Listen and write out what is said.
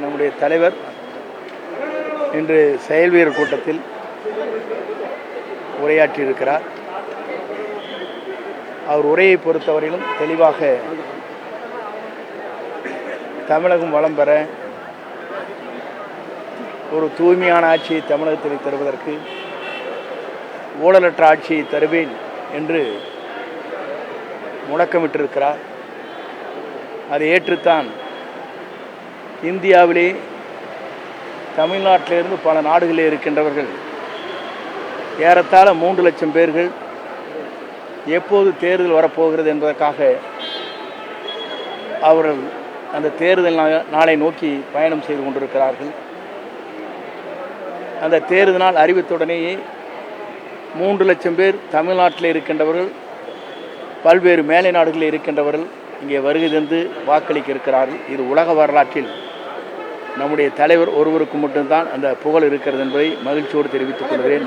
நம்முடைய தலைவர் இன்று செயல் வீரர் கூட்டத்தில் உரையாற்றியிருக்கிறார். அவர் உரையை பொறுத்தவரையிலும் தெளிவாக தமிழகம் வளம் பெற ஒரு தூய்மையான ஆட்சியை தமிழகத்தில் தருவதற்கு ஊழலற்ற ஆட்சியை தருவேன் என்று முழக்கமிட்டிருக்கிறார். அதை ஏற்றுத்தான் இந்தியாவிலே தமிழ்நாட்டிலிருந்து பல நாடுகளில் இருக்கின்றவர்கள் ஏறத்தாழ 3 லட்சம் பேர்கள் எப்போது தேர்தல் வரப்போகிறது என்பதற்காக அவர்கள் அந்த தேர்தல் நாளை நோக்கி பயணம் செய்து கொண்டிருக்கிறார்கள். அந்த தேர்தல் நாள் அறிவித்துடனேயே 3 லட்சம் பேர் தமிழ்நாட்டில் இருக்கின்றவர்கள் பல்வேறு மேலை நாடுகளில் இருக்கின்றவர்கள் இங்கே வருகை தந்து வாக்களிக்க இருக்கிறார்கள். இது உலக வரலாற்றில் நம்முடைய தலைவர் ஒருவருக்கு மட்டும்தான் அந்த புகழ் இருக்கிறது என்பதை மகிழ்ச்சியோடு தெரிவித்துக் கொள்கிறேன்.